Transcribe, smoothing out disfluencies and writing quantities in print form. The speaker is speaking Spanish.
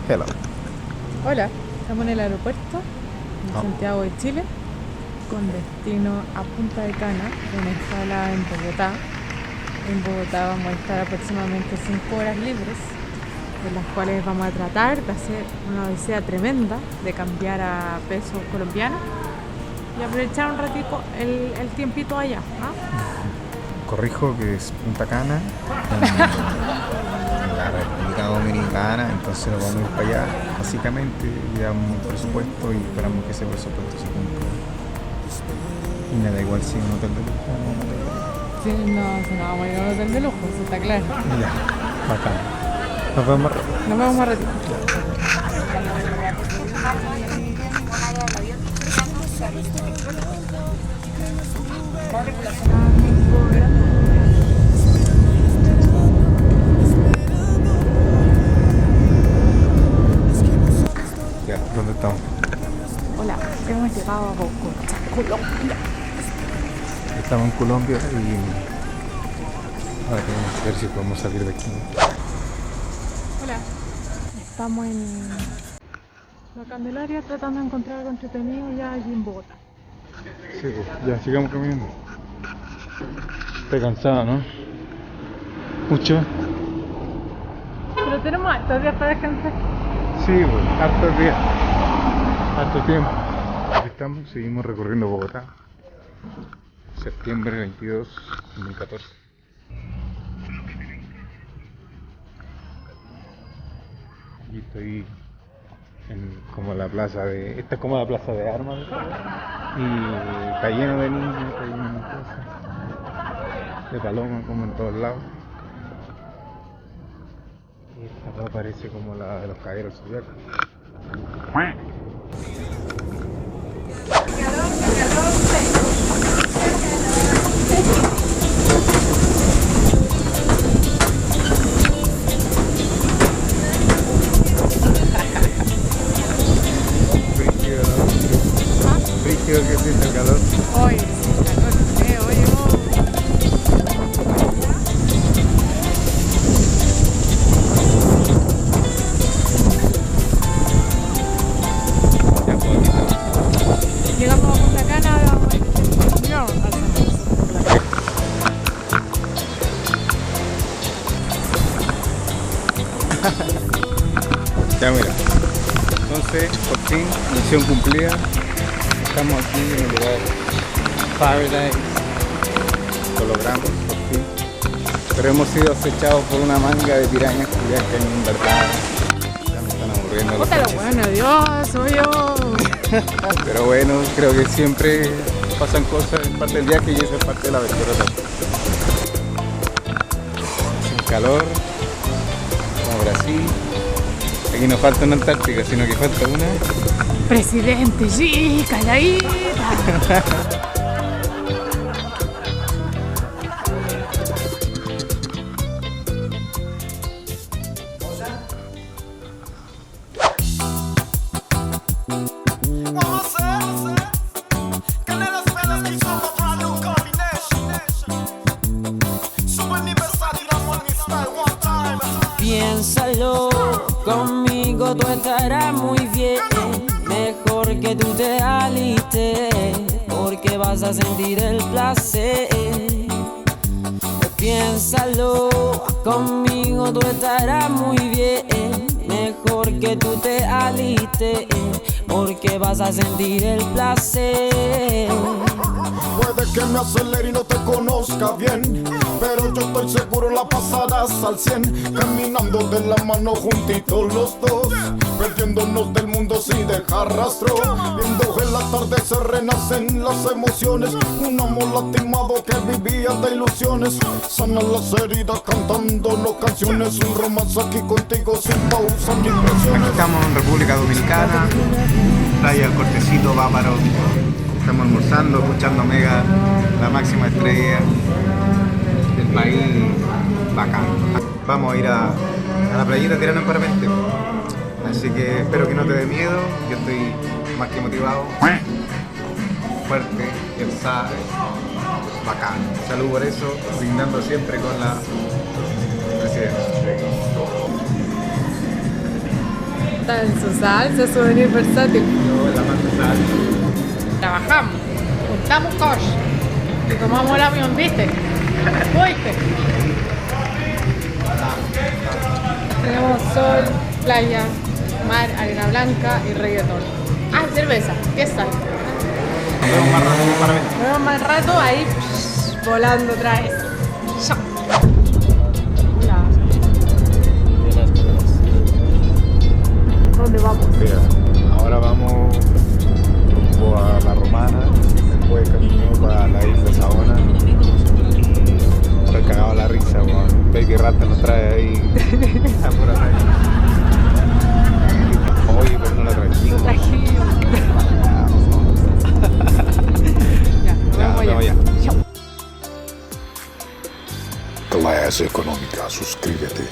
Hello. Hola, estamos en el aeropuerto de Oh. Santiago de Chile con destino a Punta de Cana, con escala en Bogotá. En Bogotá vamos a estar aproximadamente 5 horas libres, de las cuales vamos a tratar de hacer una odisea tremenda de cambiar a pesos colombianos y aprovechar un ratito el tiempito allá, ¿no? Corrijo que es Punta Cana, en la República Dominicana, entonces nos vamos a ir para allá. Básicamente llevamos un presupuesto y esperamos que ese presupuesto se cumpla. Y me da igual si es un hotel de lujo o no un hotel de lujo. Sí, no, si no vamos a ir a un hotel de lujo, eso está claro. Ya, bacán. Nos vemos más rápido. Nos vemos más ratito. Ya, ¿dónde estamos? Hola, hemos llegado a Bogotá, Colombia. Estamos en Colombia y ahora tenemos que ver si podemos salir de aquí. Hola. Estamos en la Candelaria tratando de encontrar algo entretenido ya allí en Bogotá. Sí, pues, ya, sigamos caminando. Estoy cansado, ¿no? Mucho. Pero tenemos estos días para descansar. Sí, pues, hartos días. Harto tiempo. Aquí estamos, seguimos recorriendo Bogotá. Septiembre 22, 2014. Y estoy en como la plaza de... Esta es como la plaza de armas. Y está lleno de niños, está lleno de cosas. De palomas como en todos lados. Y esta acá parece como la de los caballeros zodiacos. Brígido, ¿no? Brígido que siente el calor. Hoy, sí, calor, oye, Ya puedo quitar. llegamos a Punta Cana, vamos a ir al San. Ya mira, entonces por fin, misión cumplida. Estamos aquí en el lugar Paradise. Lo logramos por fin. Pero hemos sido acechados por una manga de pirañas culiadas que en verdad ya me están aburriendo. los Puta lo coches. bueno, Dios, soy yo. Pero bueno, creo que siempre pasan cosas en parte del viaje y eso es parte de la aventura también. El calor, como Brasil. Aquí no falta una Antártica, sino que falta una. Presidente, sí, calladita. Piénsalo, conmigo tú estarás muy bien. Mejor que tú te alistes, porque vas a sentir el placer. Piénsalo, conmigo tú estarás muy bien. Mejor que tú te alistes, porque vas a sentir el placer. Puede que me acelere y no te conozca bien, pero yo estoy seguro la pasarás al 100. Caminando de la mano juntitos los dos, perdiéndonos del mundo sin dejar rastro. Viendo el atardecer renacen las emociones, un amor lastimado que vivía de ilusiones. Sana las heridas cantándonos canciones, un romance aquí contigo sin pausa ni Aquí presiones. estamos en República Dominicana, playa El Cortecito, Bávaro. Estamos almorzando, escuchando Mega, la máxima estrella del país, bacán. Vamos a ir a la playita tirando en parapente. Así que espero que no te dé miedo, yo estoy más que motivado, fuerte, ya sabes, bacán. Salud por eso, brindando siempre con la presidencia. está en su salsa, souvenir versátil. Yo la más pesada. Trabajamos, juntamos cash y tomamos el avión, ¿viste? ¿Fuiste? Tenemos sol, playa, mar, arena blanca y reggaetón. Ah, cerveza, ¿qué sal? Nos vemos más rato, para ver. Nos vemos más rato ahí volando otra vez. Chao. Hola. ¿Dónde vamos? Mira, ahora vamos rumbo a La Romana, después camino para la isla Saona. Estoy cagado la risa, weón. Baby Rata nos trae ahí a pura raya. Oye, pero no la trajimos. Ya, nos Ya, vemos nos vemos ya. ya. Chao. Clase Económica, suscríbete.